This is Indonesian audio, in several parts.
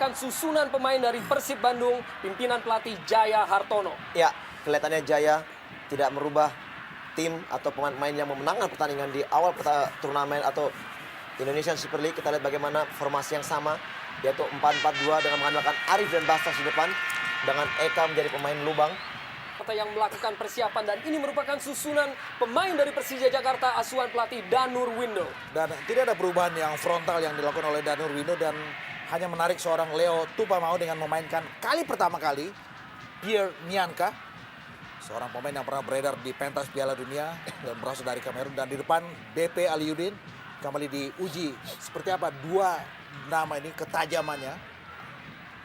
merupakan susunan pemain dari Persib Bandung, pimpinan pelatih Jaya Hartono. Ya, kelihatannya Jaya tidak merubah tim atau pemain-pemain yang memenangkan pertandingan di awal turnamen atau Indonesian Super League. Kita lihat bagaimana formasi yang sama, yaitu 4-4-2 dengan mengandalkan Arif dan Bastas di depan, dengan Eka menjadi pemain lubang. Yang melakukan persiapan, dan ini merupakan susunan pemain dari Persija Jakarta asuhan pelatih Danur Windo. Dan tidak ada perubahan yang frontal yang dilakukan oleh Danur Windo, dan hanya menarik seorang Leo Tupamao dengan memainkan pertama kali Pierre Nyanka, seorang pemain yang pernah beredar di pentas Piala Dunia dan berasal dari Kamerun. Dan di depan BP Aliudin kembali diuji seperti apa dua nama ini ketajamannya.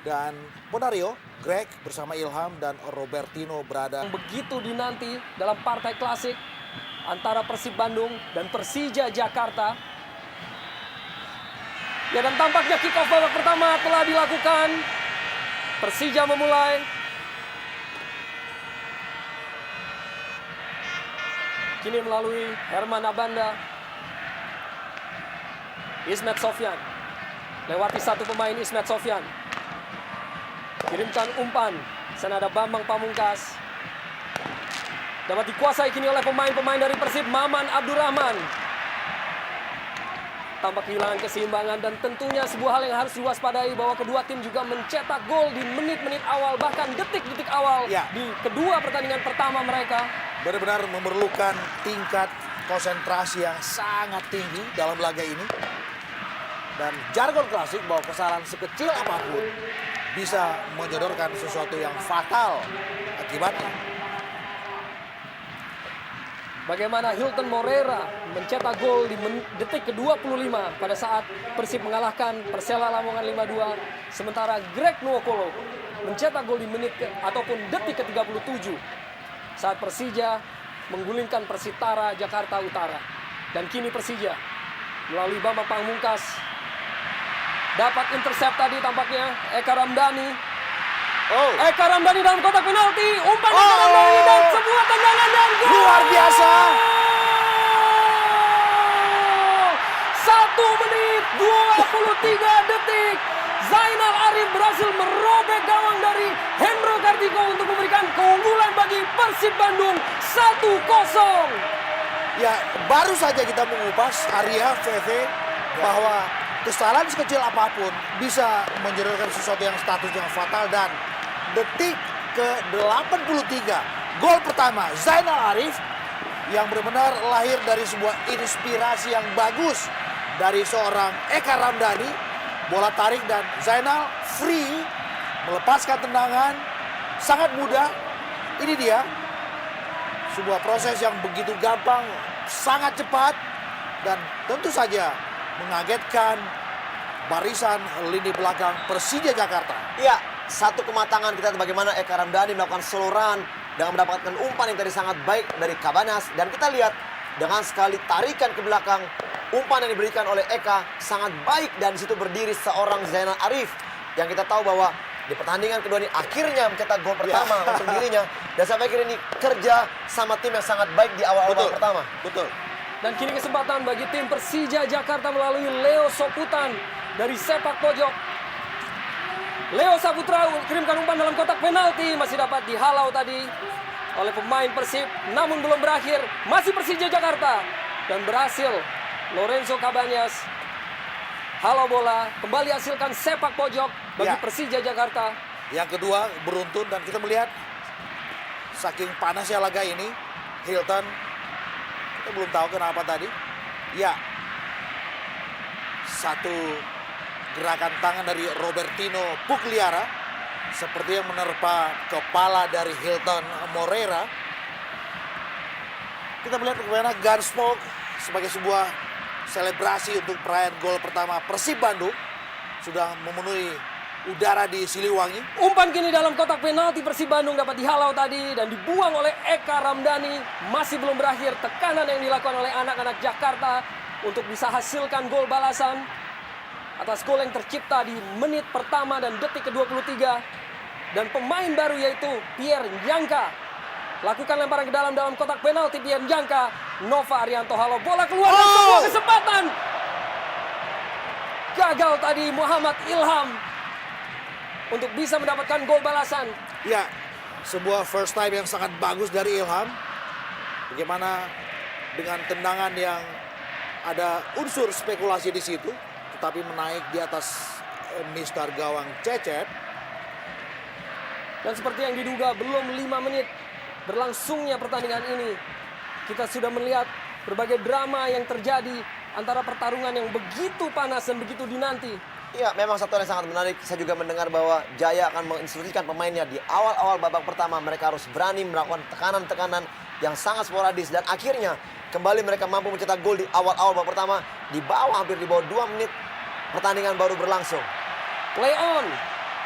Dan Ponario, Greg bersama Ilham dan Robertino berada. Begitu dinanti dalam partai klasik antara Persib Bandung dan Persija Jakarta. Ya, dan tampaknya kick off babak pertama telah dilakukan. Persija memulai. Kini melalui Herman Abanda. Ismet Sofyan. Lewati satu pemain Ismet Sofyan. Kirimkan umpan. Sana ada Bambang Pamungkas. Dapat dikuasai kini oleh pemain-pemain dari Persib. Maman Abdurrahman. Tampak kehilangan keseimbangan, dan tentunya sebuah hal yang harus diwaspadai bahwa kedua tim juga mencetak gol di menit-menit awal, bahkan detik-detik awal di kedua pertandingan pertama mereka. Benar-benar memerlukan tingkat konsentrasi yang sangat tinggi dalam laga ini. Dan jargon klasik bahwa kesalahan sekecil apapun bisa menyodorkan sesuatu yang fatal akibatnya. Bagaimana Hilton Moreira mencetak gol di detik ke-25 pada saat Persib mengalahkan Persela Lamongan 5-2. Sementara Greg Nwokolo mencetak gol di menit ataupun detik ke-37 saat Persija menggulingkan Persitara Jakarta Utara. Dan kini Persija melalui Bambang Pamungkas dapat intercept tadi tampaknya Eka Ramdhani. Eka Ramdhani dalam kotak penalti, umpan Eka Ramdhani dan sebuah tendangan dan gol. Luar biasa. 1 menit 23 detik. Zainal Arif berhasil merobek gawang dari Hendro Kartiko untuk memberikan keunggulan bagi Persib Bandung 1-0. Ya, baru saja kita mengupas Arya VV bahwa kesalahan sekecil apapun bisa menjadikan sesuatu yang statusnya fatal. Dan detik ke-83 gol pertama Zainal Arif yang benar-benar lahir dari sebuah inspirasi yang bagus dari seorang Eka Ramdhani. Bola tarik dan Zainal free melepaskan tendangan sangat mudah. Ini dia sebuah proses yang begitu gampang, sangat cepat, dan tentu saja mengagetkan barisan lini belakang Persija Jakarta. Ya, satu kematangan kita bagaimana Eka Ramdhani melakukan seluruhan dengan mendapatkan umpan yang tadi sangat baik dari Cabanas. Dan kita lihat dengan sekali tarikan ke belakang, umpan yang diberikan oleh Eka sangat baik, dan di situ berdiri seorang Zainal Arif yang kita tahu bahwa di pertandingan kedua ini akhirnya mencetak gol pertama untuk dirinya. Dan sampai akhir ini kerja sama tim yang sangat baik di awal-awal pertama. Betul. Dan kini kesempatan bagi tim Persija Jakarta melalui Leo Soputan dari sepak pojok. Leo Saputra kirimkan umpan dalam kotak penalti, masih dapat dihalau tadi oleh pemain Persib, namun belum berakhir. Masih Persija Jakarta, dan berhasil Lorenzo Cabanas halau bola, kembali hasilkan sepak pojok bagi Persija Jakarta. Yang kedua beruntun, dan kita melihat saking panasnya laga ini, Hilton, kita belum tahu kenapa tadi. Ya, satu gerakan tangan dari Robertino Pugliara seperti yang menerpa kepala dari Hilton Moreira. Kita melihat bagaimana Gunsmoke sebagai sebuah selebrasi untuk perayaan gol pertama Persib Bandung sudah memenuhi udara di Siliwangi. Umpan kini dalam kotak penalti Persib Bandung dapat dihalau tadi dan dibuang oleh Eka Ramdhani. Masih belum berakhir tekanan yang dilakukan oleh anak-anak Jakarta untuk bisa hasilkan gol balasan atas gol yang tercipta di menit pertama dan detik ke-23. Dan pemain baru yaitu Pierre Nyanka lakukan lemparan ke dalam kotak penalti. Pierre Nyanka, Nova Arianto halau bola keluar dan sebuah kesempatan. Gagal tadi Muhammad Ilham. untuk bisa mendapatkan gol balasan. Ya, sebuah first time yang sangat bagus dari Ilham. Bagaimana dengan tendangan yang ada unsur spekulasi di situ, tetapi menaik di atas mistar gawang Cecep. Dan seperti yang diduga, belum 5 menit berlangsungnya pertandingan ini, kita sudah melihat berbagai drama yang terjadi antara pertarungan yang begitu panas dan begitu dinanti. Ya, memang satu hal yang sangat menarik. Saya juga mendengar bahwa Jaya akan menginstruksikan pemainnya di awal-awal babak pertama. Mereka harus berani melakukan tekanan-tekanan yang sangat sporadis. Dan akhirnya kembali mereka mampu mencetak gol di awal-awal babak pertama. Di bawah, hampir di bawah 2 menit pertandingan baru berlangsung. Play on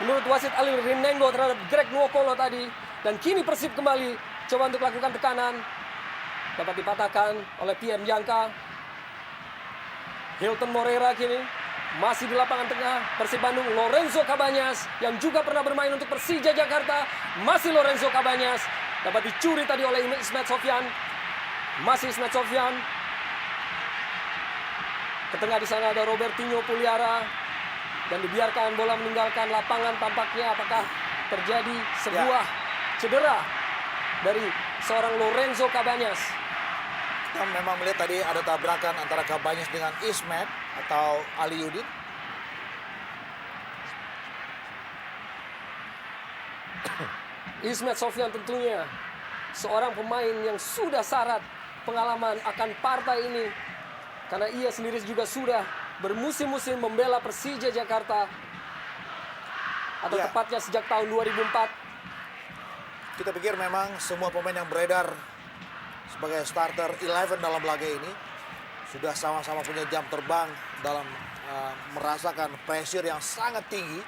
menurut wasit Ali Rinengo terhadap Greg Nwokolo tadi. Dan kini Persib kembali coba untuk lakukan tekanan. Dapat dipatahkan oleh Pierre Jangka. Hilton Moreira kini masih di lapangan tengah. Persib Bandung, Lorenzo Cabanyas yang juga pernah bermain untuk Persija Jakarta. Masih Lorenzo Cabanyas. Dapat dicuri tadi oleh Ismet Sofyan. Masih Ismet Sofyan. Ke tengah di sana ada Robertinho Puliara. Dan dibiarkan bola meninggalkan lapangan tampaknya. Apakah terjadi sebuah cedera dari seorang Lorenzo Cabanyas? Kita memang melihat tadi ada tabrakan antara Cabanyas dengan Ismet atau Ali Yudin. Ismet Sofyan tentunya seorang pemain yang sudah syarat pengalaman akan partai ini. Karena ia sendiri juga sudah bermusim-musim membela Persija Jakarta. Atau tepatnya sejak tahun 2004. Kita pikir memang semua pemain yang beredar sebagai starter 11 dalam laga ini sudah sama-sama punya jam terbang dalam merasakan pressure yang sangat tinggi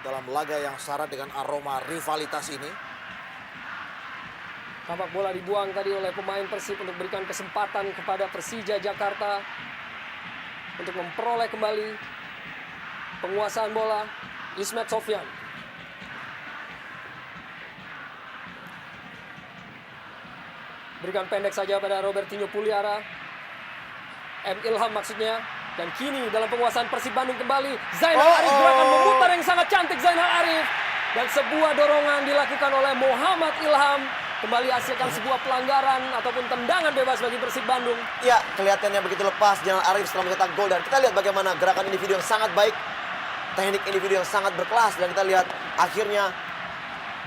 dalam laga yang syarat dengan aroma rivalitas ini. Tampak bola dibuang tadi oleh pemain Persib untuk berikan kesempatan kepada Persija Jakarta untuk memperoleh kembali penguasaan bola. Ismet Sofyan. Berikan pendek saja pada Robertinho Puliara. Ilham maksudnya. Dan kini dalam penguasaan Persib Bandung kembali. Zainal Arif gerakan memutar yang sangat cantik Zainal Arif. Dan sebuah dorongan dilakukan oleh Muhammad Ilham. Kembali hasilkan sebuah pelanggaran ataupun tendangan bebas bagi Persib Bandung. Ya, kelihatannya begitu lepas Zainal Arif setelah mencetak gol. Dan kita lihat bagaimana gerakan individu yang sangat baik. Teknik individu yang sangat berkelas. Dan kita lihat akhirnya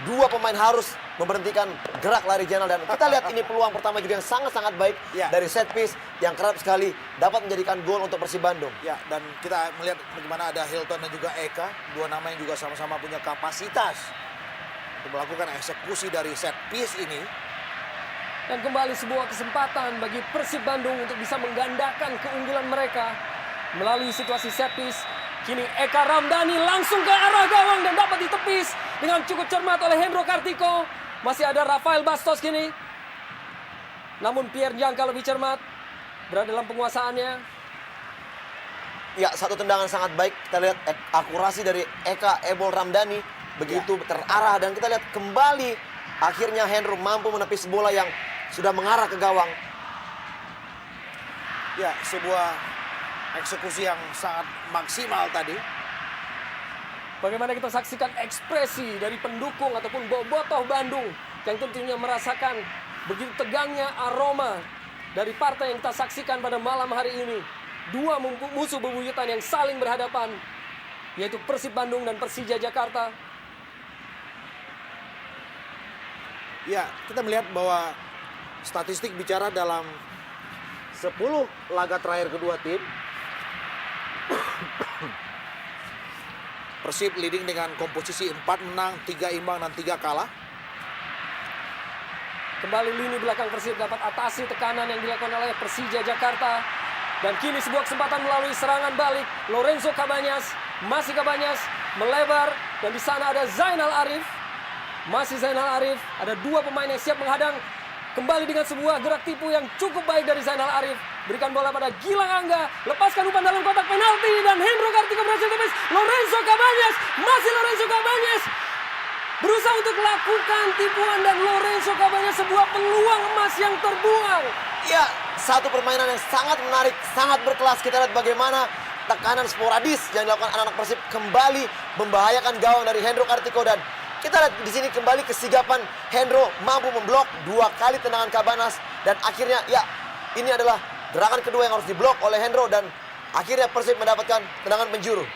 dua pemain harus memberhentikan gerak lari Zainal. Dan kita lihat ini peluang pertama juga yang sangat-sangat baik dari set piece yang kerap sekali dapat menjadikan gol untuk Persib Bandung. Ya, dan kita melihat bagaimana ada Hilton dan juga Eka, dua nama yang juga sama-sama punya kapasitas untuk melakukan eksekusi dari set piece ini. Dan kembali sebuah kesempatan bagi Persib Bandung untuk bisa menggandakan keunggulan mereka melalui situasi set piece. Kini Eka Ramdhani langsung ke arah gawang dan dapat ditepis dengan cukup cermat oleh Hendro Kartiko. Masih ada Rafael Bastos kini. Namun Pierre Jangka lebih cermat berada dalam penguasaannya. Ya, satu tendangan sangat baik. Kita lihat akurasi dari Eka Ebol Ramdhani begitu terarah. Dan kita lihat kembali akhirnya Hendro mampu menepis bola yang sudah mengarah ke gawang. Ya, sebuah eksekusi yang sangat maksimal tadi. Bagaimana kita saksikan ekspresi dari pendukung ataupun bobotoh Bandung yang tentunya merasakan begitu tegangnya aroma dari partai yang kita saksikan pada malam hari ini. Dua musuh bebuyutan yang saling berhadapan, yaitu Persib Bandung dan Persija Jakarta. Ya, kita melihat bahwa statistik bicara dalam 10 laga terakhir kedua tim. Persib leading dengan komposisi 4 menang, 3 imbang, dan 3 kalah. Kembali lini belakang Persib dapat atasi tekanan yang dilakukan oleh Persija Jakarta. Dan kini sebuah kesempatan melalui serangan balik. Lorenzo Cabanyas, masih Cabanyas, melebar. Dan di sana ada Zainal Arif. Masih Zainal Arif, ada dua pemain yang siap menghadang. Kembali dengan sebuah gerak tipu yang cukup baik dari Zainal Arif. Berikan bola pada Gilang Angga. Lepaskan umpan dalam kotak penalti. Dan Hendro Kartiko berhasil tepis. Lorenzo Cabanyas. Masih Lorenzo Cabanyas. Berusaha untuk lakukan tipuan. Dan Lorenzo Cabanyas sebuah peluang emas yang terbuang. Ya, satu permainan yang sangat menarik, sangat berkelas. Kita lihat bagaimana tekanan sporadis yang dilakukan anak-anak Persib kembali membahayakan gawang dari Hendro Kartiko, dan kita lihat di sini kembali kesigapan Hendro mampu memblok 2 kali tendangan Cabanas, dan akhirnya ya ini adalah gerakan kedua yang harus diblok oleh Hendro, dan akhirnya Persib mendapatkan tendangan penjuru.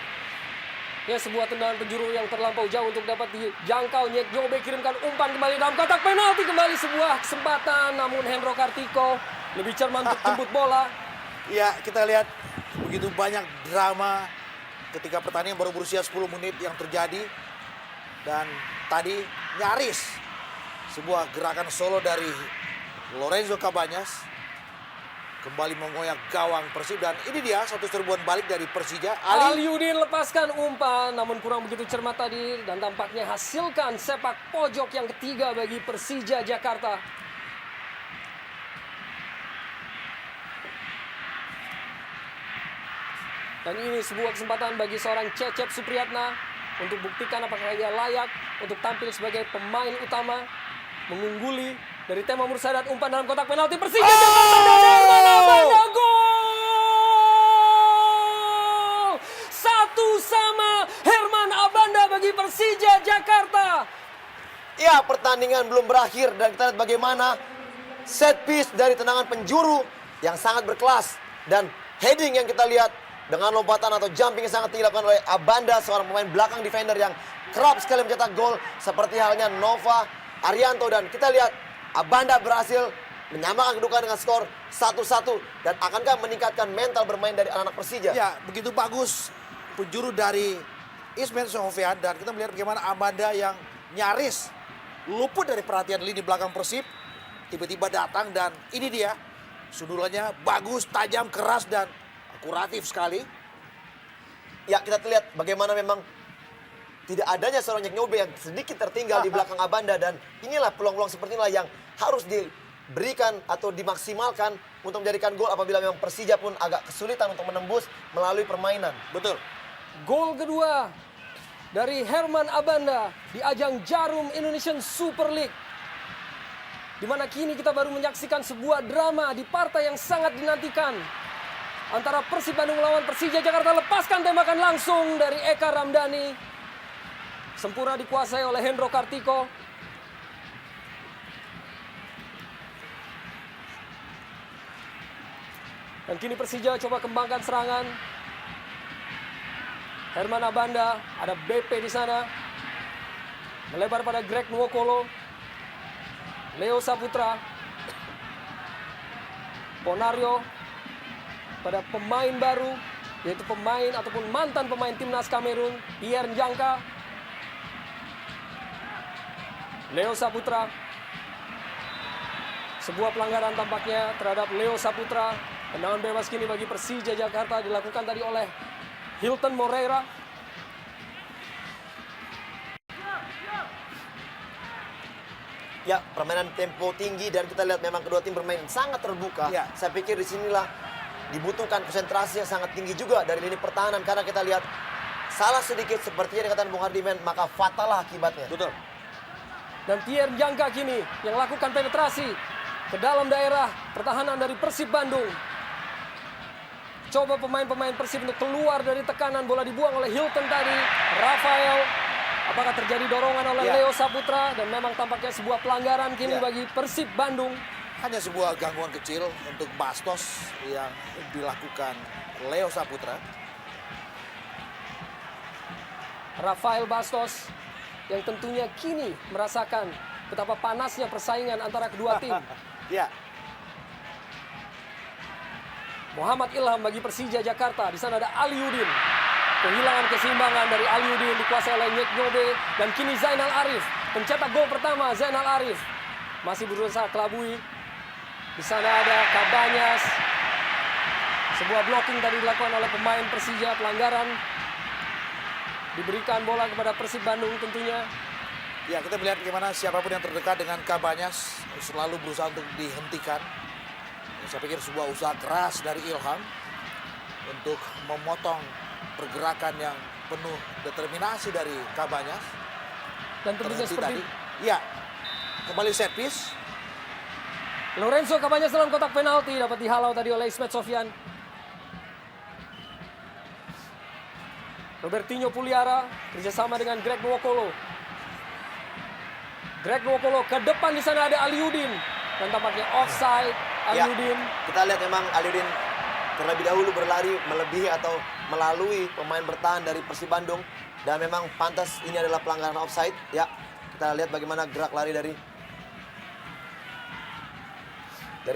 Ya, sebuah tendangan penjuru yang terlampau jauh untuk dapat dijangkau. Nyek Nyobe kirimkan umpan kembali dalam kotak penalti, kembali sebuah kesempatan, namun Hendro Kartiko lebih cermat untuk jemput bola. Ya, kita lihat begitu banyak drama ketika pertandingan baru berusia 10 menit yang terjadi. Dan tadi nyaris sebuah gerakan solo dari Lorenzo Cabanas kembali mengoyak gawang Persib, dan ini dia satu serbuan balik dari Persija. Aliudin lepaskan umpan, namun kurang begitu cermat tadi, dan tampaknya hasilkan sepak pojok yang ketiga bagi Persija Jakarta. Dan ini sebuah kesempatan bagi seorang Cecep Supriyatna untuk buktikan apakah ia layak untuk tampil sebagai pemain utama, mengungguli dari Tema Mursadat. Umpan dalam kotak penalti Persija Jakarta, dan Herman Abanda, gol! 1-1 Herman Abanda bagi Persija Jakarta. Ya, pertandingan belum berakhir dan kita lihat bagaimana set piece dari tendangan penjuru yang sangat berkelas, dan heading yang kita lihat dengan lompatan atau jumping yang sangat tinggi dilakukan oleh Abanda, seorang pemain belakang defender yang kerap sekali mencetak gol seperti halnya Nova Arianto. Dan kita lihat Abanda berhasil menyamakan kedudukan dengan skor 1-1, dan akankah meningkatkan mental bermain dari anak-anak Persija? Ya, begitu bagus penjuru dari Ismail Sohovian, dan kita melihat bagaimana Abanda yang nyaris luput dari perhatian lini belakang Persib tiba-tiba datang, dan ini dia sundulannya bagus, tajam, keras, dan akuratif sekali. Ya, kita lihat bagaimana memang tidak adanya seorang Nyek Nyobe yang sedikit tertinggal di belakang Abanda, dan inilah peluang-peluang seperti inilah yang harus diberikan atau dimaksimalkan untuk menjadikan gol apabila memang Persija pun agak kesulitan untuk menembus melalui permainan. Betul. Gol kedua dari Herman Abanda di ajang Jarum Indonesian Super League, di mana kini kita baru menyaksikan sebuah drama di partai yang sangat dinantikan antara Persib Bandung melawan Persija Jakarta. Lepaskan tembakan langsung dari Eka Ramdhani, sempurna dikuasai oleh Hendro Kartiko. Dan kini Persija coba kembangkan serangan. Herman Abanda, ada BP di sana, melebar pada Greg Nwokolo, Leo Saputra, Ponario pada pemain baru, yaitu pemain ataupun mantan pemain timnas Kamerun, Pierre Njangka, Leo Saputra. Sebuah pelanggaran tampaknya terhadap Leo Saputra. Tendangan bebas kini bagi Persija Jakarta dilakukan tadi oleh Hilton Moreira. Ya, permainan tempo tinggi, dan kita lihat memang kedua tim bermain sangat terbuka. Ya. Saya pikir disinilah dibutuhkan konsentrasi yang sangat tinggi juga dari lini pertahanan, karena kita lihat salah sedikit seperti yang dikatakan Bung Hardiman, maka fatal lah akibatnya. Betul. Dan Pierre Njangka kini yang lakukan penetrasi ke dalam daerah pertahanan dari Persib Bandung. Coba pemain-pemain Persib untuk keluar dari tekanan, bola dibuang oleh Hilton tadi. Rafael, apakah terjadi dorongan oleh Leo Saputra, dan memang tampaknya sebuah pelanggaran kini bagi Persib Bandung. Hanya sebuah gangguan kecil untuk Bastos yang dilakukan Leo Saputra. Rafael Bastos yang tentunya kini merasakan betapa panasnya persaingan antara kedua tim. Ya. Muhammad Ilham bagi Persija Jakarta. Di sana ada Aliudin. Kehilangan keseimbangan dari Aliudin, dikuasai oleh Nyek Nyobe, dan kini Zainal Arif pencetak gol pertama. Zainal Arif masih berusaha kelabui. Di sana ada Cabanas. Sebuah blocking tadi dilakukan oleh pemain Persija, pelanggaran. Diberikan bola kepada Persib Bandung tentunya. Ya, kita melihat bagaimana siapapun yang terdekat dengan Cabanas selalu berusaha untuk dihentikan. Saya pikir sebuah usaha keras dari Ilham untuk memotong pergerakan yang penuh determinasi dari Cabanas. Dan tentunya Terhenti seperti ya, kembali set piece. Lorenzo Cabanas dalam kotak penalti dapat dihalau tadi oleh Ismet Sofyan. Robertinho Puliara kerjasama dengan Greg Nwokolo. Greg Nwokolo ke depan, di sana ada Aliudin dan tampaknya offside. Aliudin. Kita lihat memang Aliudin terlebih dahulu berlari melebihi atau melalui pemain bertahan dari Persib Bandung, dan memang pantas ini adalah pelanggaran offside. Ya, kita lihat bagaimana gerak lari dari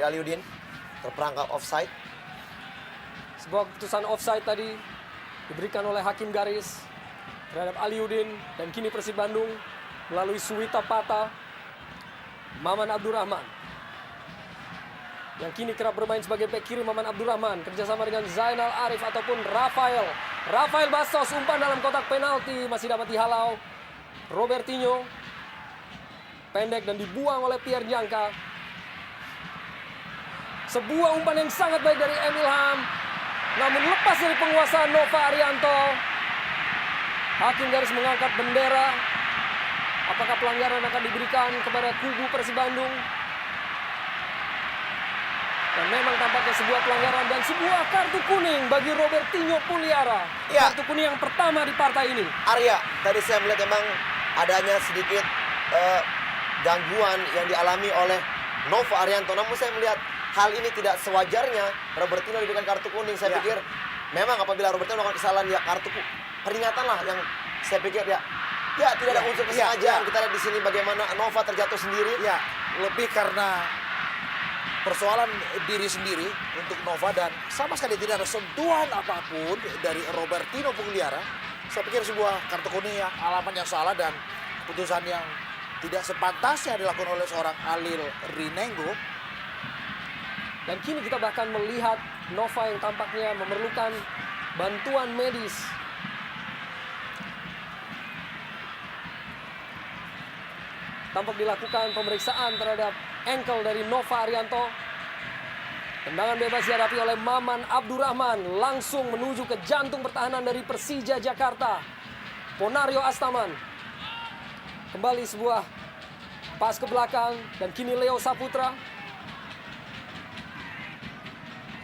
Aliudin, terperangkap offside. Sebuah keputusan offside tadi diberikan oleh hakim garis terhadap Aliudin, dan kini Persib Bandung melalui Suwita Pata, Maman Abdurrahman yang kini kerap bermain sebagai bek kiri. Maman Abdurrahman kerjasama dengan Zainal Arif ataupun Rafael Bastos, umpan dalam kotak penalti masih dapat dihalau. Robertinho pendek dan dibuang oleh Pierre Jangka. Sebuah umpan yang sangat baik dari Emil Ham, namun lepas dari penguasaan Nova Arianto. Hakim garis mengangkat bendera. Apakah pelanggaran akan diberikan kepada kubu Persib Bandung? Dan memang tampaknya sebuah pelanggaran dan sebuah kartu kuning bagi Robertinho Puliara. Ya. Kartu kuning yang pertama di partai ini. Arya, tadi saya melihat memang adanya sedikit gangguan yang dialami oleh Nova Arianto. Namun saya melihat hal ini tidak sewajarnya Robertinho diberikan kartu kuning. Saya pikir memang apabila Robertinho melakukan kesalahan, ya kartu peringatan lah yang saya pikir ya tidak ada unsur kesengajaan. Kita lihat di sini bagaimana Nova terjatuh sendiri. Ya, lebih karena persoalan diri sendiri untuk Nova, dan sama sekali tidak ada sentuhan apapun dari Robertinho Puliara. Saya pikir sebuah kartu kuning yang alamat yang salah dan keputusan yang tidak sepantasnya dilakukan oleh seorang Halil Rinengo. Dan kini kita bahkan melihat Nova yang tampaknya memerlukan bantuan medis. Tampak dilakukan pemeriksaan terhadap ankle dari Nova Arianto. Tendangan bebas dihadapi oleh Maman Abdurrahman, langsung menuju ke jantung pertahanan dari Persija Jakarta. Ponario Astaman. Kembali sebuah pas ke belakang, dan kini Leo Saputra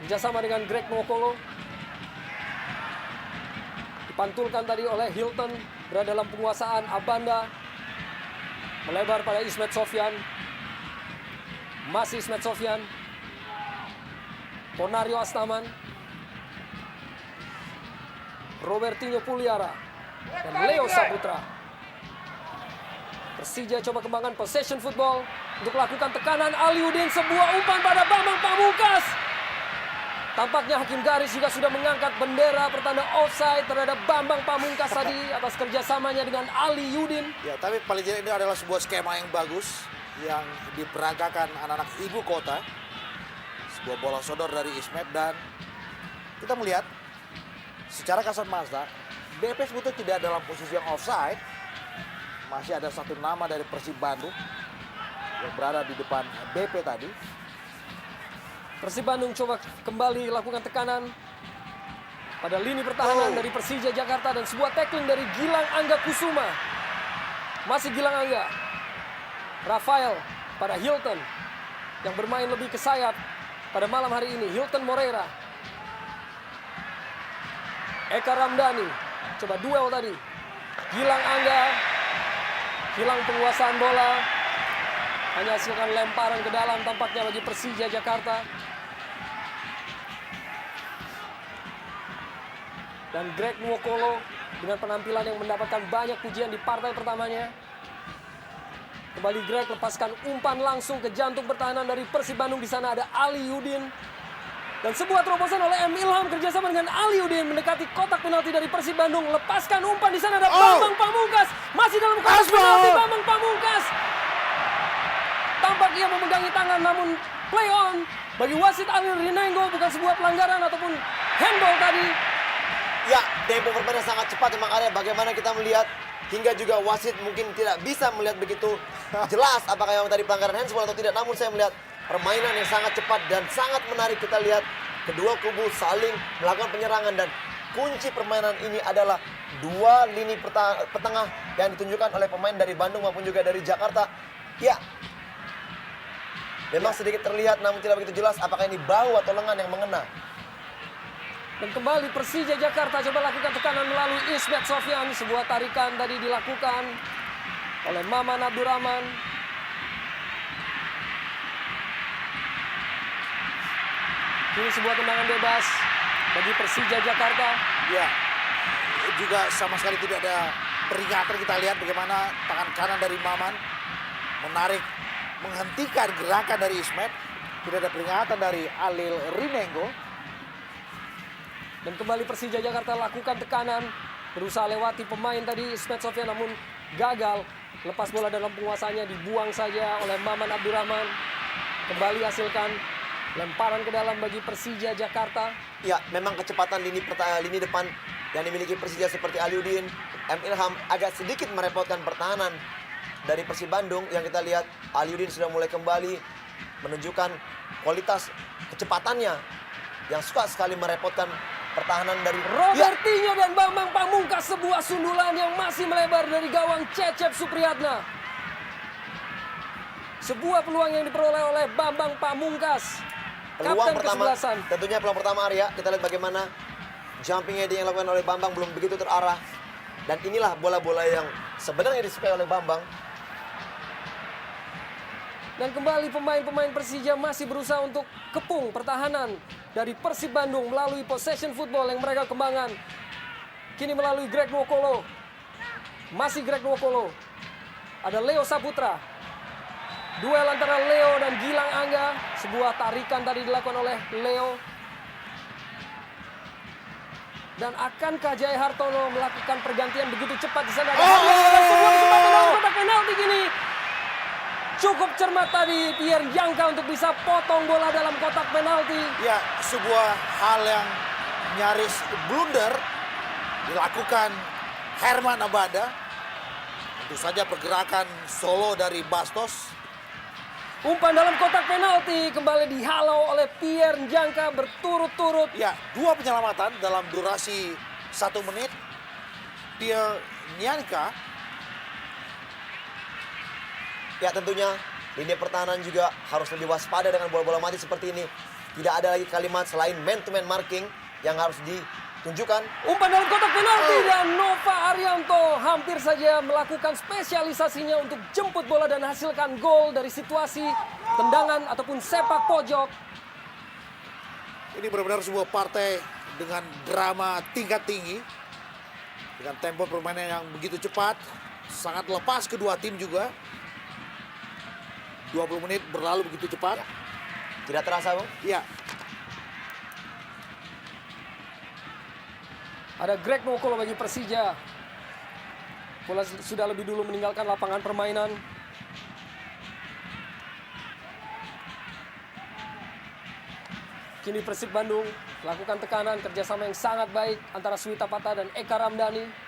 kerjasama dengan Greg Nwokolo. Dipantulkan tadi oleh Hilton, berada dalam penguasaan Abanda. Melebar pada Ismet Sofyan. Masih Ismet Sofyan. Ponario Astaman. Robertinho Puliara. Dan Leo Saputra. Persija coba kembangkan possession football untuk lakukan tekanan. Aliudin, sebuah umpan pada Bambang Pamungkas. Tampaknya hakim garis juga sudah mengangkat bendera pertanda offside terhadap Bambang Pamungkas tadi atas kerjasamanya dengan Aliudin. Ya, tapi paling tidak ini adalah sebuah skema yang bagus yang diperagakan anak-anak ibu kota. Sebuah bola sodor dari Ismet, dan kita melihat secara kasat mata BP sebetulnya tidak dalam posisi yang offside. Masih ada satu nama dari Persib Bandung yang berada di depan BP tadi. Persib Bandung coba kembali lakukan tekanan pada lini pertahanan dari Persija Jakarta, dan sebuah tackling dari Gilang Angga Kusuma. Masih Gilang Angga. Rafael pada Hilton yang bermain lebih ke sayap pada malam hari ini. Hilton Moreira. Eka Ramdhani coba duel tadi. Gilang Angga hilang penguasaan bola. Hanya hasilkan lemparan ke dalam tampaknya bagi Persija Jakarta. Dan Greg Nwokolo dengan penampilan yang mendapatkan banyak pujian di partai pertamanya. Kembali Greg lepaskan umpan langsung ke jantung pertahanan dari Persib Bandung. Di sana ada Aliudin. Dan sebuah terobosan oleh M. Ilham kerjasama dengan Aliudin mendekati kotak penalti dari Persib Bandung. Lepaskan umpan, di sana ada Bambang Pamungkas. Masih dalam kotak penalti Bambang Pamungkas. Tampak ia memegangi tangan, namun play on bagi wasit Halil Rinengo, bukan sebuah pelanggaran ataupun handball tadi. Ya, tempo permainan sangat cepat memang ada. Bagaimana kita melihat hingga juga wasit mungkin tidak bisa melihat begitu jelas apakah yang tadi pelanggaran handball atau tidak. Namun saya melihat permainan yang sangat cepat dan sangat menarik. Kita lihat kedua kubu saling melakukan penyerangan, dan kunci permainan ini adalah dua lini petengah yang ditunjukkan oleh pemain dari Bandung maupun juga dari Jakarta. Ya, memang sedikit terlihat namun tidak begitu jelas apakah ini bahu atau lengan yang mengena. Dan kembali Persija Jakarta coba lakukan tekanan melalui Ismet Sofyan. Sebuah tarikan tadi dilakukan oleh Maman Abdurrahman. Ini sebuah tendangan bebas bagi Persija Jakarta. Ya, juga sama sekali tidak ada peringatan. Kita lihat bagaimana tangan kanan dari Maman menarik, menghentikan gerakan dari Ismet. Tidak ada peringatan dari Alil Rinengo. Dan kembali Persija Jakarta lakukan tekanan. Berusaha lewati pemain tadi Ismet Sofyan namun gagal. Lepas bola dalam penguasanya dibuang saja oleh Maman Abdurrahman. Kembali hasilkan lemparan ke dalam bagi Persija Jakarta. Ya, memang kecepatan lini depan yang dimiliki Persija seperti Aliudin, M. Ilham agak sedikit merepotkan pertahanan dari Persib Bandung. Yang kita lihat Aliudin sudah mulai kembali menunjukkan kualitas kecepatannya yang suka sekali merepotkan pertahanan dari Robertinho dan Bambang Pamungkas, sebuah sundulan yang masih melebar dari gawang Cecep Supriyatna. Sebuah peluang yang diperoleh oleh Bambang Pamungkas. Peluang Kapten pertama, kesebelasan. tentunya peluang pertama Arya. Kita lihat bagaimana jumping heading yang dilakukan oleh Bambang belum begitu terarah. Dan inilah bola-bola yang sebenarnya disukai oleh Bambang. Dan kembali pemain-pemain Persija masih berusaha untuk kepung pertahanan dari Persib Bandung melalui possession football yang mereka kembangkan. Kini melalui Greg Nwokolo. Masih Greg Nwokolo. Ada Leo Saputra. Duel antara Leo dan Gilang Angga. Sebuah tarikan tadi dilakukan oleh Leo. Dan akankah Jaya Hartono melakukan pergantian begitu cepat di sana? Ada sebuah kesempatan dalam kotak penalti gini. Cukup cermat tadi Pierre Jangka untuk bisa potong bola dalam kotak penalti. Ya, sebuah hal yang nyaris blunder dilakukan Herman Abada. Tentu saja pergerakan solo dari Bastos. Umpan dalam kotak penalti kembali dihalau oleh Pierre Jangka berturut-turut. Ya, 2 penyelamatan dalam durasi 1 menit. Pierre Nyanka. Ya, tentunya lini pertahanan juga harus lebih waspada dengan bola-bola mati seperti ini. Tidak ada lagi kalimat selain man-to-man marking yang harus ditunjukkan. Umpan dalam kotak penalti dan Nova Arianto hampir saja melakukan spesialisasinya untuk jemput bola dan hasilkan gol dari situasi tendangan ataupun sepak pojok. Ini benar-benar sebuah partai dengan drama tingkat tinggi. Dengan tempo permainan yang begitu cepat. Sangat lepas kedua tim juga. 20 menit berlalu begitu cepat. Tidak terasa, Bang? Ya. Ada Greg Nwokolo bagi Persija. Bola sudah lebih dulu meninggalkan lapangan permainan. Kini Persib Bandung melakukan tekanan, kerjasama yang sangat baik antara Suwita Pata dan Eka Ramdhani.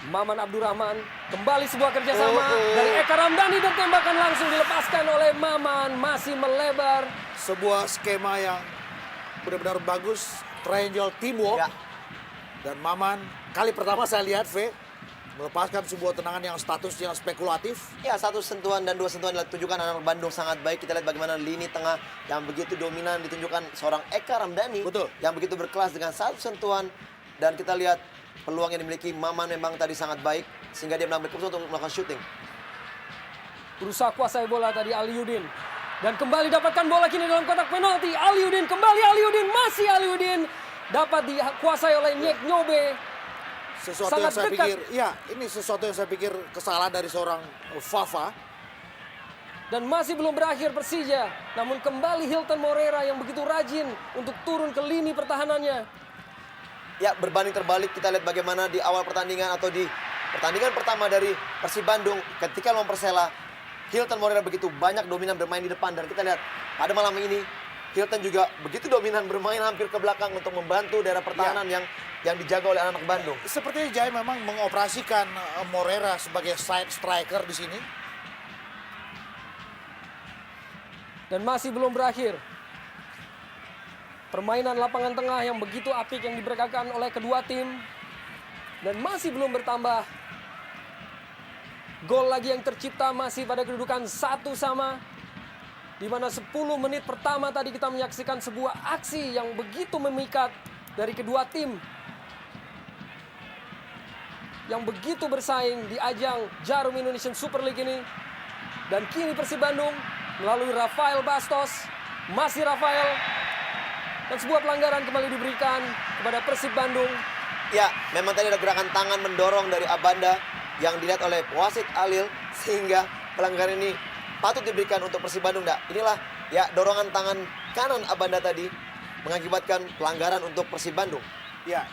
Maman Abdurrahman, kembali sebuah kerjasama dari Eka Ramdhani dan tembakan langsung dilepaskan oleh Maman, masih melebar. Sebuah skema yang benar-benar bagus, triangle teamwork. Ya. Dan Maman, kali pertama saya lihat V, melepaskan sebuah tendangan yang statusnya spekulatif. Ya, 1 sentuhan dan 2 sentuhan ditunjukkan anak Bandung sangat baik. Kita lihat bagaimana lini tengah yang begitu dominan ditunjukkan seorang Eka Ramdhani. Betul. Yang begitu berkelas dengan 1 sentuhan. Dan kita lihat peluang yang dimiliki Maman memang tadi sangat baik. Sehingga dia mengambil keputusan untuk melakukan shooting. Berusaha kuasai bola tadi Aliudin. Dan kembali dapatkan bola kini dalam kotak penalti. Aliudin, kembali Aliudin, masih Aliudin. Dapat dikuasai oleh Nyek Nyobe. Sesuatu Sangat yang saya dekat. pikir, ya ini sesuatu yang saya pikir kesalahan dari seorang Fafa. Dan masih belum berakhir Persija. Namun kembali Hilton Moreira yang begitu rajin untuk turun ke lini pertahanannya. Ya, berbanding terbalik kita lihat bagaimana di awal pertandingan atau di pertandingan pertama dari Persib Bandung ketika lawan Persela, Hilton Moreira begitu banyak dominan bermain di depan. Dan kita lihat pada malam ini Hilton juga begitu dominan bermain hampir ke belakang untuk membantu daerah pertahanan yang dijaga oleh anak-anak Bandung. Sepertinya Jaya memang mengoperasikan Moreira sebagai side striker di sini. Dan masih belum berakhir. Permainan lapangan tengah yang begitu apik yang diberkakan oleh kedua tim. Dan masih belum bertambah. Gol lagi yang tercipta masih pada kedudukan 1-1. di mana 10 menit pertama tadi kita menyaksikan sebuah aksi yang begitu memikat dari kedua tim yang begitu bersaing di ajang Jarum Indonesian Super League ini. Dan kini Persib Bandung melalui Rafael Bastos, masih Rafael, dan sebuah pelanggaran kembali diberikan kepada Persib Bandung. Ya, memang tadi ada gerakan tangan mendorong dari Abanda yang dilihat oleh wasit Alil, sehingga pelanggaran ini patut diberikan untuk Persib Bandung. Inilah ya dorongan tangan kanan Abanda tadi mengakibatkan pelanggaran untuk Persib Bandung. Ya,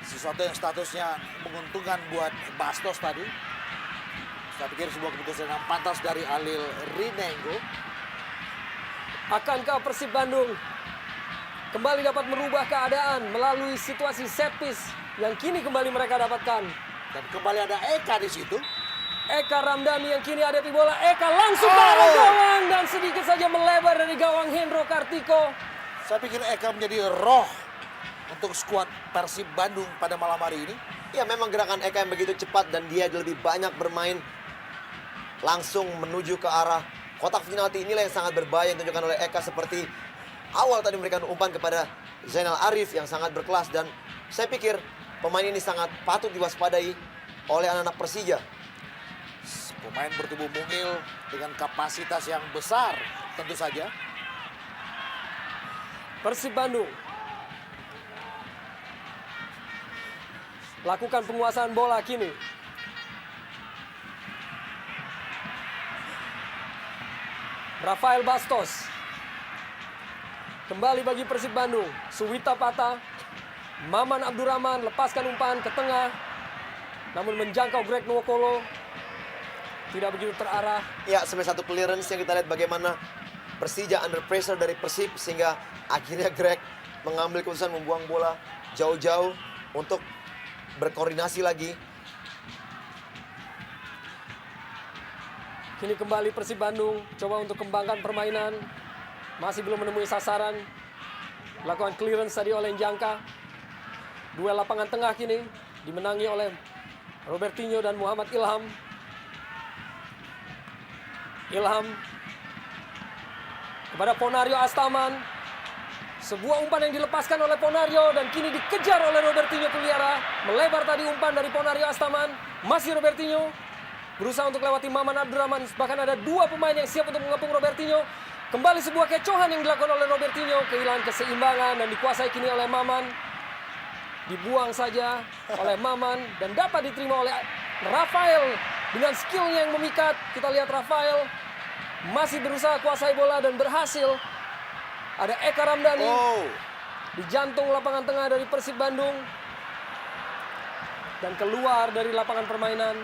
sesuatu yang statusnya menguntungkan buat Bastos tadi. Saya pikir sebuah keputusan yang pantas dari Alil Rinengo. Akankah Persib Bandung kembali dapat merubah keadaan melalui situasi set piece yang kini kembali mereka dapatkan? Dan kembali ada Eka di situ. Eka Ramdhani yang kini ada di bola. Eka langsung ke arah gawang dan sedikit saja melebar dari gawang Hendro Kartiko. Saya pikir Eka menjadi roh untuk skuad Persib Bandung pada malam hari ini. Ya, memang gerakan Eka yang begitu cepat dan dia lebih banyak bermain langsung menuju ke arah kotak penalti. Inilah yang sangat berbahaya yang ditunjukkan oleh Eka, seperti awal tadi memberikan umpan kepada Zainal Arif yang sangat berkelas. Dan saya pikir pemain ini sangat patut diwaspadai oleh anak-anak Persija. Pemain bertubuh mungil dengan kapasitas yang besar tentu saja. Persib Bandung lakukan penguasaan bola kini. Rafael Bastos kembali bagi Persib Bandung. Suwita Pata, Maman Abdurrahman lepaskan umpan ke tengah, namun menjangkau Greg Nwokolo, tidak begitu terarah. Ya, sebenarnya satu clearance yang kita lihat bagaimana Persija under pressure dari Persib, sehingga akhirnya Greg mengambil keputusan membuang bola jauh-jauh untuk berkoordinasi lagi. Kini kembali Persib Bandung coba untuk kembangkan permainan, masih belum menemui sasaran. Lakukan clearance tadi oleh Njangka. Duel lapangan tengah kini dimenangi oleh Robertinho dan Muhammad Ilham. Ilham kepada Ponario Astaman. Sebuah umpan yang dilepaskan oleh Ponario dan kini dikejar oleh Robertinho Puliara. Melebar tadi umpan dari Ponario Astaman. Masih Robertinho berusaha untuk lewati Maman Abdurrahman. Bahkan ada dua pemain yang siap untuk mengepung Robertinho. Kembali sebuah kecohan yang dilakukan oleh Robertinho. Kehilangan keseimbangan dan dikuasai kini oleh Maman. Dibuang saja oleh Maman dan dapat diterima oleh Rafael dengan skillnya yang memikat. Kita lihat Rafael masih berusaha kuasai bola dan berhasil. Ada Eka Ramdhani di jantung lapangan tengah dari Persib Bandung dan keluar dari lapangan permainan.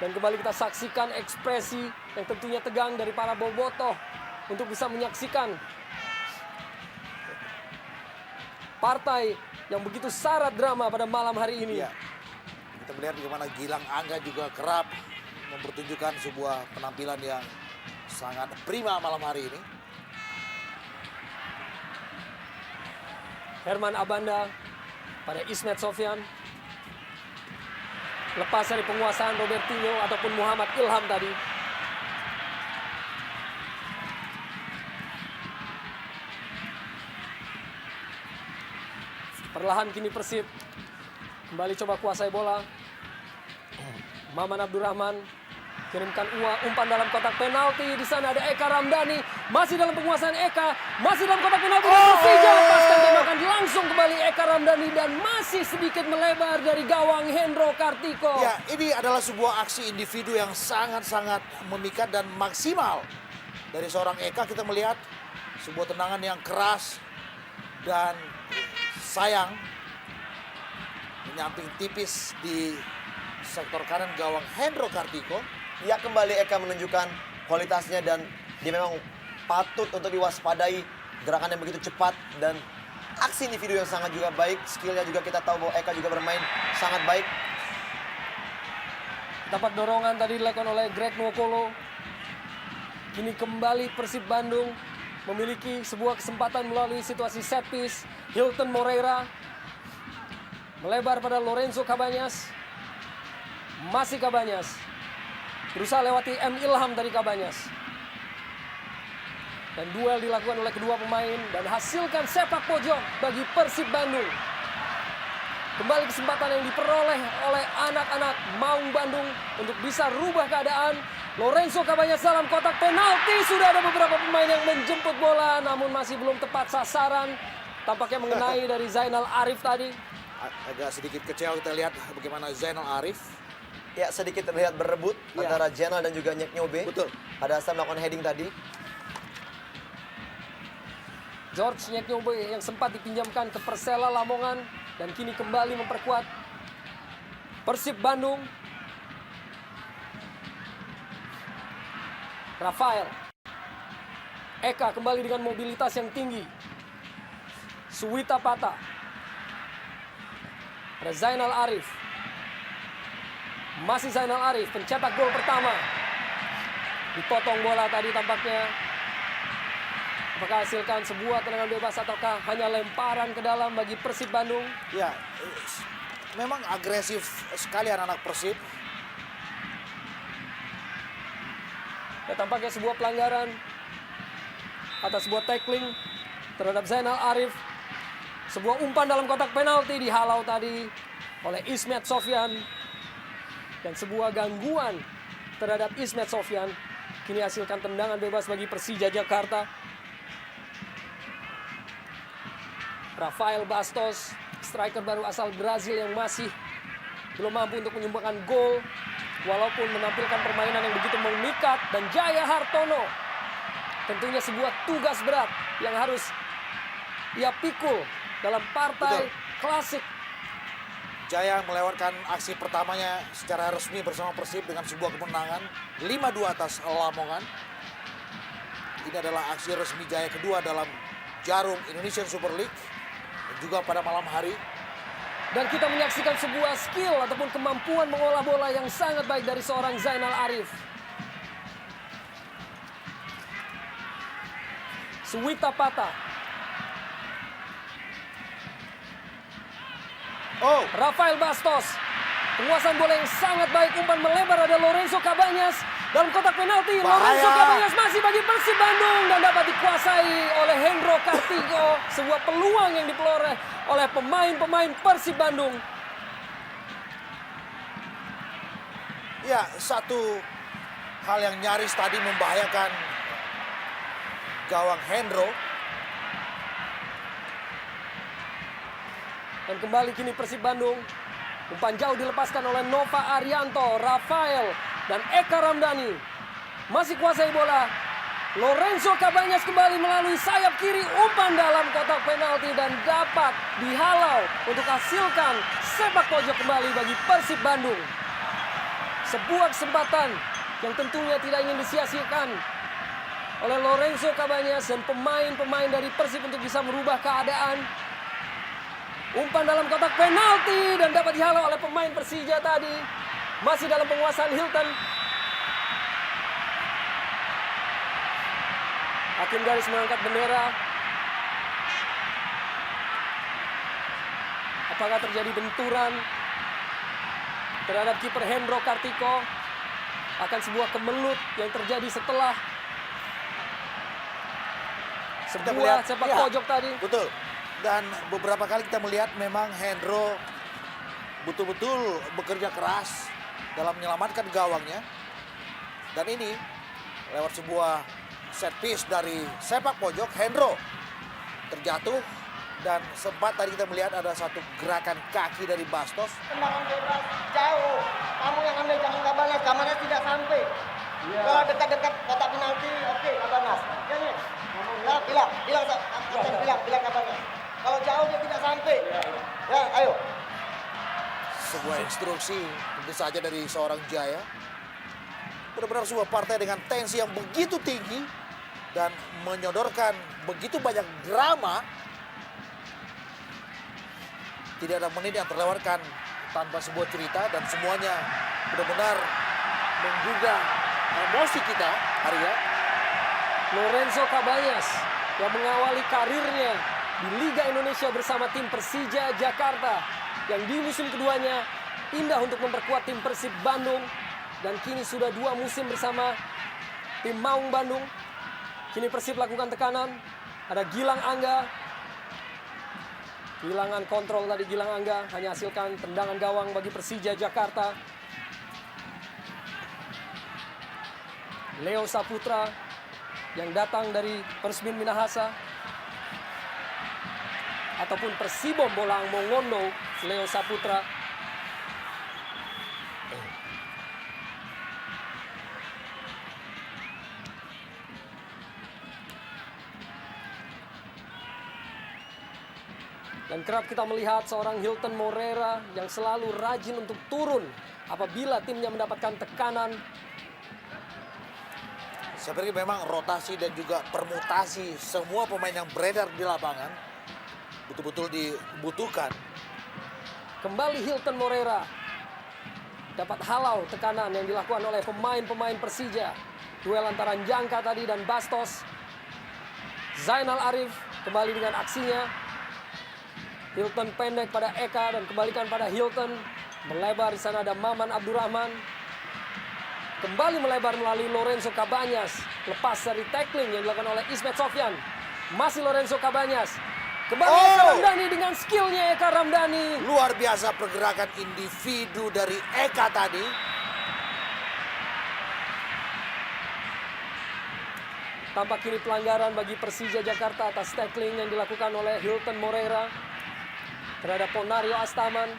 Dan kembali kita saksikan ekspresi yang tentunya tegang dari para bobotoh untuk bisa menyaksikan partai yang begitu syarat drama pada malam hari ini. Ya. Kita melihat bagaimana Gilang Angga juga kerap mempertunjukkan sebuah penampilan yang sangat prima malam hari ini. Herman Abanda pada Ismet Sofyan. Lepas dari penguasaan Robertinho ataupun Muhammad Ilham tadi. Perlahan kini Persib kembali coba kuasai bola. Maman Abdurrahman kirimkan umpan dalam kotak penalti. Di sana ada Eka Ramdhani, masih dalam penguasaan Eka, masih dalam kotak penalti. Persija lepaskan tembakan langsung kembali Eka Ramdhani dan masih sedikit melebar dari gawang Hendro Kartiko. Ya, ini adalah sebuah aksi individu yang sangat-sangat memikat dan maksimal. Dari seorang Eka kita melihat sebuah tendangan yang keras dan sayang menyamping tipis di sektor kanan gawang Hendro Kartiko. Ya, kembali Eka menunjukkan kualitasnya dan dia memang patut untuk diwaspadai. Gerakan yang begitu cepat dan aksi individu yang sangat juga baik. Skillnya juga kita tahu bahwa Eka juga bermain sangat baik. Dapat dorongan tadi dilakukan oleh Greg Nwokolo. Kini kembali Persib Bandung memiliki sebuah kesempatan melalui situasi set piece. Hilton Moreira melebar pada Lorenzo Cabañas. Masih Cabañas. berusaha lewati M. Ilham dari Cabañas. Dan duel dilakukan oleh kedua pemain dan hasilkan sepak pojok bagi Persib Bandung. Kembali kesempatan yang diperoleh oleh anak-anak Maung Bandung untuk bisa rubah keadaan. Lorenzo Cabañas dalam kotak penalti. Sudah ada beberapa pemain yang menjemput bola namun masih belum tepat sasaran. Tampaknya mengenai dari Zainal Arif tadi. Agak sedikit kecewa kita lihat bagaimana Zainal Arif. Ya, sedikit terlihat berebut antara Jenal dan juga Nyek Nyobe. Betul. Pada saat melakukan heading tadi. George Nyek Nyobe yang sempat dipinjamkan ke Persela Lamongan dan kini kembali memperkuat Persib Bandung. Rafael. Eka kembali dengan mobilitas yang tinggi. Suwita Pata. Ada Zainal Arif. Masih Zainal Arif pencetak gol pertama. Dipotong bola tadi tampaknya. Apakah hasilkan sebuah tendangan bebas ataukah hanya lemparan ke dalam bagi Persib Bandung? Ya, memang agresif sekali anak-anak Persib. Ya, tampaknya sebuah pelanggaran atas sebuah tackling terhadap Zainal Arif. Sebuah umpan dalam kotak penalti dihalau tadi oleh Ismet Sofyan. Dan sebuah gangguan terhadap Ismet Sofyan. Kini hasilkan tendangan bebas bagi Persija Jakarta. Rafael Bastos, striker baru asal Brazil yang masih belum mampu untuk menyumbangkan gol. Walaupun menampilkan permainan yang begitu memikat. Dan Jaya Hartono. Tentunya sebuah tugas berat yang harus ia pikul dalam partai klasik. Jaya melewatkan aksi pertamanya secara resmi bersama Persib dengan sebuah kemenangan 5-2 atas Lamongan. Ini adalah aksi resmi Jaya kedua dalam jarum Indonesian Super League. Juga pada malam hari. Dan kita menyaksikan sebuah skill ataupun kemampuan mengolah bola yang sangat baik dari seorang Zainal Arif. Suwita Pata. Oh, Rafael Bastos. Penguasaan bola yang sangat baik. Umpan melebar ada Lorenzo Cabañas. Dalam kotak penalti, bahaya. Lorenzo Cabañas masih bagi Persib Bandung. Dan dapat dikuasai oleh Hendro Kartiko. Sebuah peluang yang diperoleh oleh pemain-pemain Persib Bandung. ya satu hal yang nyaris tadi membahayakan gawang Hendro. Dan kembali kini Persib Bandung. Umpan jauh dilepaskan oleh Nova Arianto, Rafael, dan Eka Ramdhani. Masih kuasai bola. Lorenzo Cabañas kembali melalui sayap kiri. Umpan dalam kotak penalti dan dapat dihalau untuk hasilkan sepak pojok kembali bagi Persib Bandung. Sebuah kesempatan yang tentunya tidak ingin disia-siakan oleh Lorenzo Cabañas dan pemain-pemain dari Persib untuk bisa merubah keadaan. Umpan dalam kotak penalti dan dapat dihalau oleh pemain Persija tadi. Masih dalam penguasaan Hilton. Hakim garis mengangkat bendera. Apakah terjadi benturan terhadap kiper Hendro Kartiko? Akan sebuah kemelut yang terjadi setelah sebuah sepak pojok tadi. Betul. Dan beberapa kali kita melihat memang Hendro betul-betul bekerja keras dalam menyelamatkan gawangnya. Dan ini lewat sebuah set piece dari sepak pojok, Hendro terjatuh dan sempat tadi kita melihat ada satu gerakan kaki dari Bastos. Tendangan bebas jauh. Kamu yang ambil, jangan Cabañas. Cabañas tidak sampai. Kalau dekat-dekat kotak penalti, oke, Cabañas. Ya nih. Bilang Cabañas. Kalau jauh dia tidak sampai. Ya, ayo. Sebuah instruksi tentu saja dari seorang Jaya. Benar-benar sebuah partai dengan tensi yang begitu tinggi dan menyodorkan begitu banyak drama. Tidak ada menit yang terlewatkan tanpa sebuah cerita dan semuanya benar-benar menggugah emosi kita, Arya. Lorenzo Cabañas yang mengawali karirnya di Liga Indonesia bersama tim Persija Jakarta yang di musim keduanya pindah untuk memperkuat tim Persib Bandung dan kini sudah 2 musim bersama tim Maung Bandung. Kini Persib lakukan tekanan. Ada Gilang Angga. Kehilangan kontrol tadi Gilang Angga, hanya hasilkan tendangan gawang bagi Persija Jakarta. Leo Saputra yang datang dari Persmin Minahasa ataupun Persibom Bolang Mongondo, Leo Saputra. Dan kerap kita melihat seorang Hilton Moreira yang selalu rajin untuk turun apabila timnya mendapatkan tekanan. Seperti memang rotasi dan juga permutasi semua pemain yang beredar di lapangan betul-betul dibutuhkan. Kembali Hilton Moreira dapat halau tekanan yang dilakukan oleh pemain-pemain Persija. Duel antara Jangka tadi dan Bastos. Zainal Arif kembali dengan aksinya. Hilton pendek pada Eka dan kembalikan pada Hilton. Melebar di sana ada Maman Abdurrahman. Kembali melebar melalui Lorenzo Cabanyas. Lepas dari tackling yang dilakukan oleh Ismet Sofyan. Masih Lorenzo Cabanyas. Kembali Eka Ramdhani dengan skillnya Eka Ramdhani. Luar biasa pergerakan individu dari Eka tadi. Tampak kini pelanggaran bagi Persija Jakarta atas tackling yang dilakukan oleh Hilton Moreira terhadap Ponario Astaman.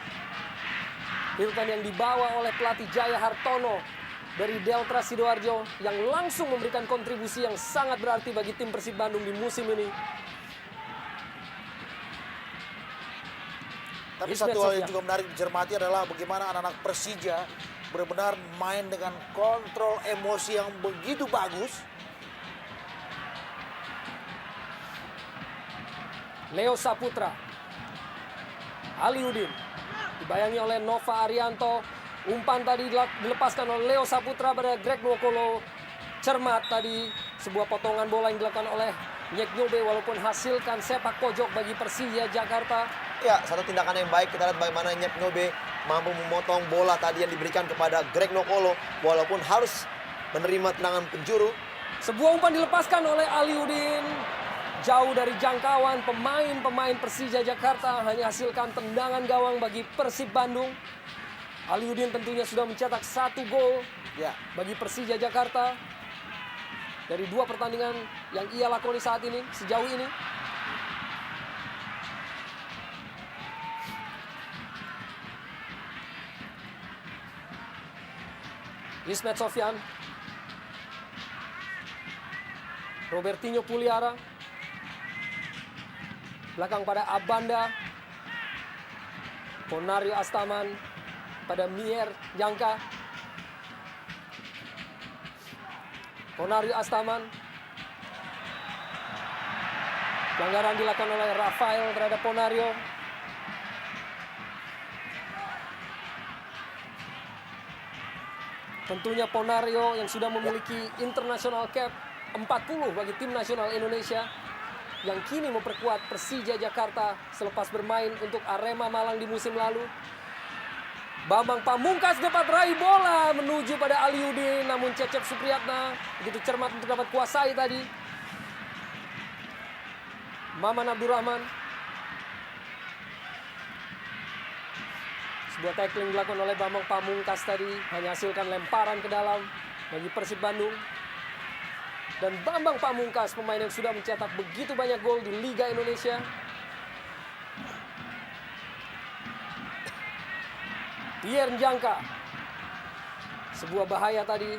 Hilton yang dibawa oleh pelatih Jaya Hartono dari Delta Sidoarjo yang langsung memberikan kontribusi yang sangat berarti bagi tim Persib Bandung di musim ini. Tapi Ismet satu hal yang Sofyan. juga menarik dicermati adalah bagaimana anak-anak Persija benar-benar main dengan kontrol emosi yang begitu bagus. Leo Saputra, Aliudin, dibayangi oleh Nova Arianto. Umpan tadi dilepaskan oleh Leo Saputra pada Greg Nwokolo. Cermat tadi, sebuah potongan bola yang dilakukan oleh Nyek Nyobe walaupun hasilkan sepak pojok bagi Persija Jakarta. Ya, satu tindakan yang baik. Kita lihat bagaimana Nyep Nobe mampu memotong bola tadi yang diberikan kepada Greg Nwokolo walaupun harus menerima tendangan penjuru. Sebuah umpan dilepaskan oleh Aliudin. Jauh dari jangkauan pemain-pemain Persija Jakarta, hanya hasilkan tendangan gawang bagi Persib Bandung. Aliudin tentunya sudah mencetak 1 gol Ya, bagi Persija Jakarta dari 2 pertandingan yang ia lakoni saat ini, sejauh ini. Ismet Sofyan, Robertinho Puliara, belakang pada Abanda, Ponario Astaman pada Mier Jangka. Ponario Astaman. Pelanggaran dilakukan oleh Rafael terhadap Ponario. Tentunya Ponario yang sudah memiliki international cap 40 bagi tim nasional Indonesia yang kini memperkuat Persija Jakarta selepas bermain untuk Arema Malang di musim lalu. Bambang Pamungkas dapat raih bola menuju pada Aliudin, namun Cecep Supriyatna begitu cermat untuk dapat kuasai tadi. Maman Abdurrahman. Sebuah tackling dilakukan oleh Bambang Pamungkas tadi, hanya hasilkan lemparan ke dalam bagi Persib Bandung. Dan Bambang Pamungkas, pemain yang sudah mencetak begitu banyak gol di Liga Indonesia. Pierre Njangka. Sebuah bahaya tadi.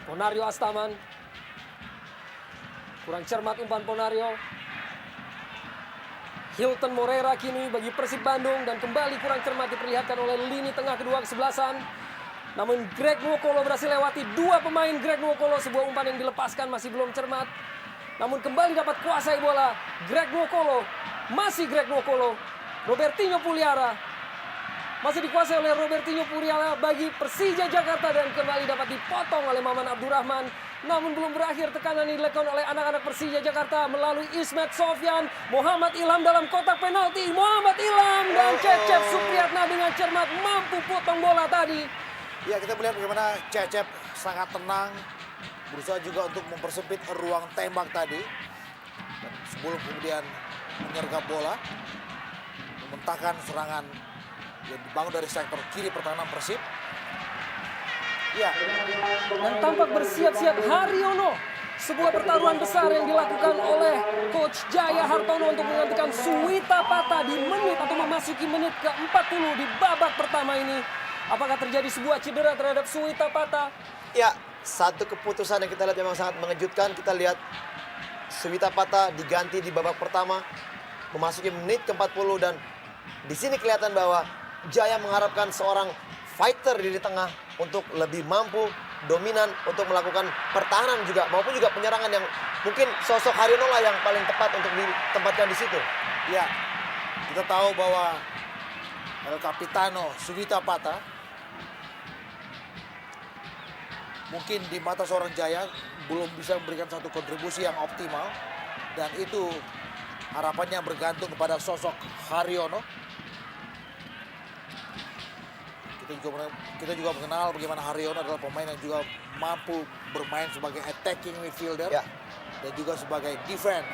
Ponario Astaman. Kurang cermat umpan Ponario. Hilton Moreira kini bagi Persib Bandung dan kembali kurang cermat diperlihatkan oleh lini tengah kedua kesebelasan. Namun Greg Nwokolo berhasil lewati 2 pemain Greg Nwokolo. Sebuah umpan yang dilepaskan masih belum cermat. Namun kembali dapat kuasai bola Greg Nwokolo. Masih Greg Nwokolo. Robertinho Puliara. Masih dikuasai oleh Robertinho Puliara bagi Persija Jakarta dan kembali dapat dipotong oleh Maman Abdurrahman. Namun belum berakhir, tekanan ini dilakukan oleh anak-anak Persija Jakarta melalui Ismet Sofyan. Muhammad Ilham dalam kotak penalti. Muhammad Ilham dan Cecep Supriyatna dengan cermat mampu potong bola tadi. Ya, kita melihat bagaimana Cecep sangat tenang, berusaha juga untuk mempersempit ruang tembak tadi. Dan sebelum kemudian menyergap bola, mementahkan serangan yang dibangun dari sektor kiri pertahanan Persib. Ya, Dan tampak bersiap-siap Haryono. Sebuah pertaruhan besar yang dilakukan oleh Coach Jaya Hartono untuk menggantikan Suwita Pata di menit atau memasuki menit ke-40 di babak pertama ini. Apakah terjadi sebuah cedera terhadap Suwita Pata? Ya, satu keputusan yang kita lihat memang sangat mengejutkan. Kita lihat Suwita Pata diganti di babak pertama, memasuki menit ke-40 dan di sini kelihatan bahwa Jaya mengharapkan seorang fighter di tengah untuk lebih mampu, dominan untuk melakukan pertahanan juga maupun juga penyerangan yang mungkin sosok Haryono lah yang paling tepat untuk ditempatkan di situ. ya. Kita tahu bahwa El Capitano Suwita Pata mungkin di mata seorang Jaya belum bisa memberikan satu kontribusi yang optimal, dan itu harapannya bergantung kepada sosok Haryono. Kita juga mengenal bagaimana Haryono adalah pemain yang juga mampu bermain sebagai attacking midfielder, Ya. dan juga sebagai defense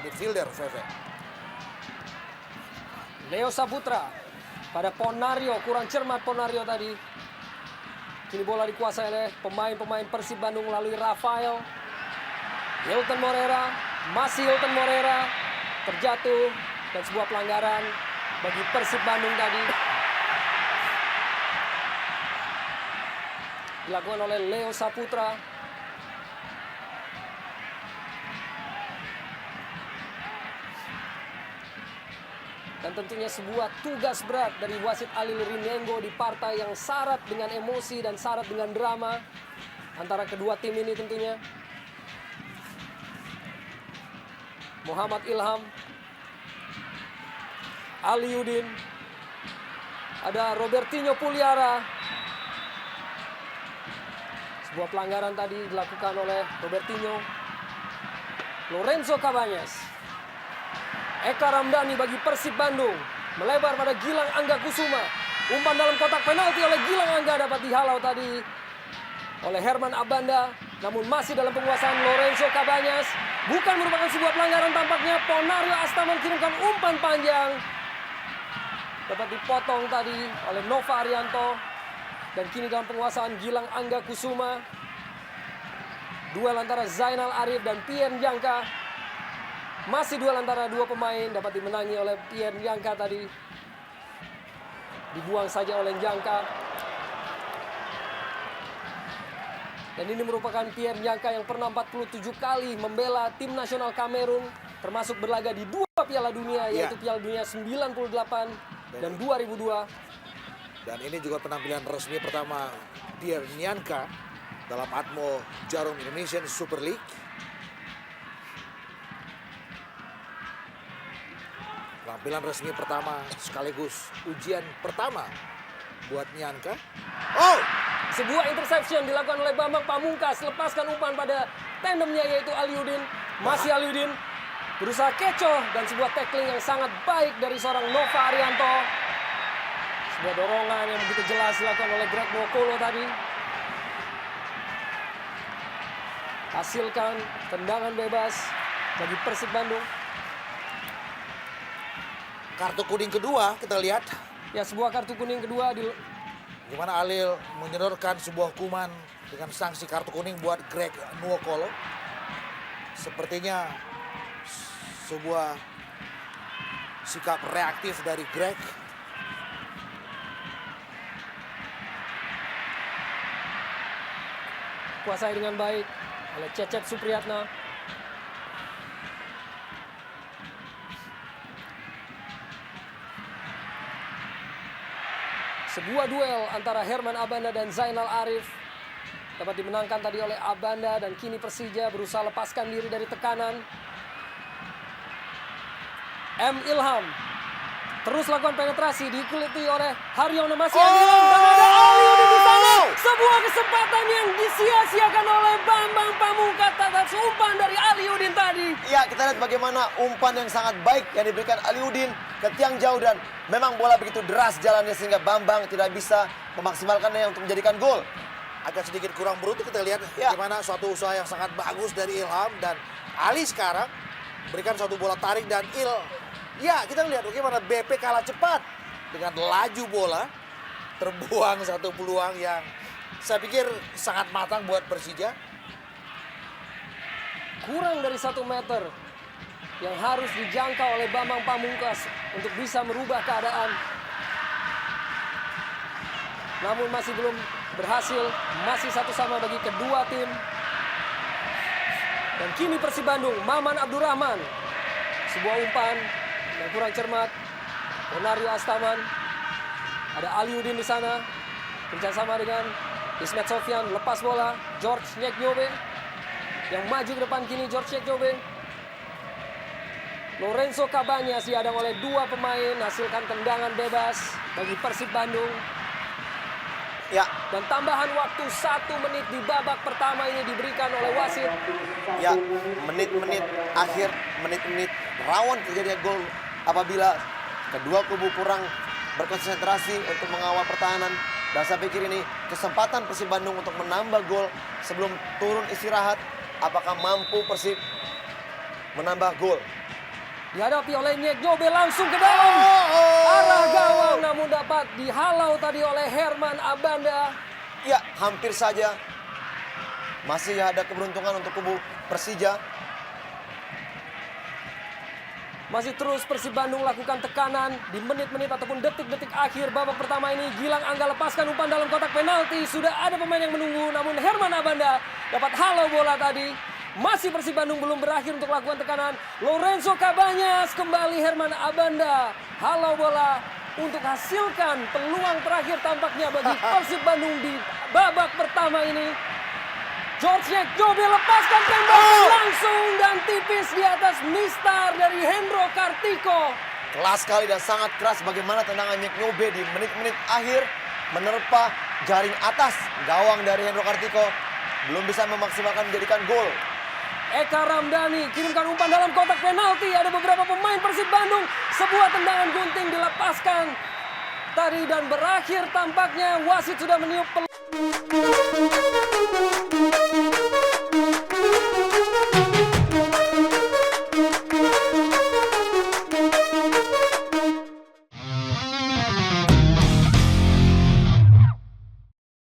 midfielder, Feve. Leo Saputra pada Ponario, kurang cermat Ponario tadi. Kini bola dikuasai oleh pemain-pemain Persib Bandung melalui Rafael. Hilton Morera, masih Hilton Morera, terjatuh dan sebuah pelanggaran bagi Persib Bandung tadi. Dilakukan oleh Leo Saputra. Dan tentunya sebuah tugas berat dari wasit Alil Rinengo di partai yang syarat dengan emosi dan syarat dengan drama antara kedua tim ini tentunya. Muhammad Ilham, Aliudin, ada Robertinho Puliara. Sebuah pelanggaran tadi dilakukan oleh Robertinho. Lorenzo Cabañas. Eka Ramdhani bagi Persib Bandung. Melebar pada Gilang Angga Kusuma. Umpan dalam kotak penalti oleh Gilang Angga dapat dihalau tadi oleh Herman Abanda. Namun masih dalam penguasaan Lorenzo Cabañas. Bukan merupakan sebuah pelanggaran tampaknya. Ponario Astama mengirimkan umpan panjang. Dapat dipotong tadi oleh Nova Arianto. Dan kini dalam penguasaan Gilang Angga Kusuma. Duel antara Zainal Arif dan Pierre Njangka. Masih duel antara dua pemain, dapat dimenangi oleh Pierre Njangka tadi. Dibuang saja oleh Njangka. Dan ini merupakan Pierre Njangka yang pernah 47 kali membela tim nasional Kamerun. Termasuk berlaga di 2 Piala Dunia, yaitu Piala Dunia 98 dan 2002. Dan ini juga penampilan resmi pertama Pierre Njangka dalam Atmo Jarum Indonesian Super League. Penampilan resmi pertama sekaligus ujian pertama buat Njangka. Oh! Sebuah interception dilakukan oleh Bambang Pamungkas. Lepaskan umpan pada tandemnya yaitu Aliudin. Masih Aliudin berusaha kecoh dan sebuah tackling yang sangat baik dari seorang Nova Arianto. Sebuah dorongan yang begitu jelas dilakukan oleh Greg Nwokolo tadi. Hasilkan tendangan bebas bagi Persib Bandung. Kartu kuning kedua kita lihat Ya, sebuah kartu kuning kedua di mana Alil menyodorkan sebuah hukuman dengan sanksi kartu kuning buat Greg Nwokolo. Sepertinya sebuah sikap reaktif dari Greg. kuasai dengan baik oleh Cecep Supriyatna. Sebuah duel antara Herman Abanda dan Zainal Arif dapat dimenangkan tadi oleh Abanda, dan kini Persija berusaha lepaskan diri dari tekanan. M. Ilham Terus lakukan penetrasi, diikuti oleh Haryono masih Andilan dan ada Aliudin di sana. Sebuah kesempatan yang disia-siakan oleh Bambang Pamungkas atas umpan dari Aliudin tadi. Ya, kita lihat bagaimana umpan yang sangat baik yang diberikan Aliudin ke tiang jauh dan memang bola begitu deras jalannya sehingga Bambang tidak bisa memaksimalkannya untuk menjadikan gol. Agak sedikit kurang beruntung kita lihat Ya. bagaimana suatu usaha yang sangat bagus dari Ilham dan Ali sekarang berikan suatu bola tarik dan ya kita lihat bagaimana BP kalah cepat dengan laju bola terbuang satu peluang yang saya pikir sangat matang buat Persija. Kurang dari 1 meter yang harus dijangkau oleh Bambang Pamungkas untuk bisa merubah keadaan. Namun masih belum berhasil, masih 1-1 bagi kedua tim. Dan kini Persib Bandung, Maman Abdurrahman. Sebuah umpan yang kurang cermat. Onario Astaman. Ada Aliudin di sana. Kerjasama dengan Ismet Sofyan, lepas bola. George Nyeknyobe yang maju ke depan kini George Nyeknyobe. Lorenzo Cabanyas dihadang oleh 2 pemain, hasilkan tendangan bebas bagi Persib Bandung. Ya, Dan tambahan waktu 1 menit di babak pertama ini diberikan oleh wasit. ya, menit-menit akhir, menit-menit rawan terjadinya gol apabila kedua kubu kurang berkonsentrasi untuk mengawal pertahanan. Dan saya pikir ini kesempatan Persib Bandung untuk menambah gol sebelum turun istirahat. Apakah mampu Persib menambah gol? Dihadapi oleh Nyeknyobe langsung ke dalam arah gawang, namun dapat dihalau tadi oleh Herman Abanda. Ya, hampir saja. Masih ada keberuntungan untuk kubu Persija. Masih terus Persib Bandung lakukan tekanan di menit-menit ataupun detik-detik akhir babak pertama ini. Gilang Angga lepaskan umpan dalam kotak penalti. Sudah ada pemain yang menunggu, namun Herman Abanda dapat halau bola tadi. Masih Persib Bandung belum berakhir untuk lakukan tekanan. Lorenzo Cabanyas kembali Herman Abanda. Halau bola untuk hasilkan peluang terakhir tampaknya bagi Persib Bandung di babak pertama ini. George Nyeknyobe lepaskan tembakan langsung dan tipis di atas mistar dari Hendro Kartiko. Kelas sekali dan sangat keras bagaimana tendangan Nyeknyobe di menit-menit akhir menerpa jaring atas gawang dari Hendro Kartiko. Belum bisa memaksimalkan menjadikan gol. Eka Ramdhani kirimkan umpan dalam kotak penalti. Ada beberapa pemain Persib Bandung. Sebuah tendangan gunting dilepaskan tadi dan berakhir tampaknya wasit sudah meniup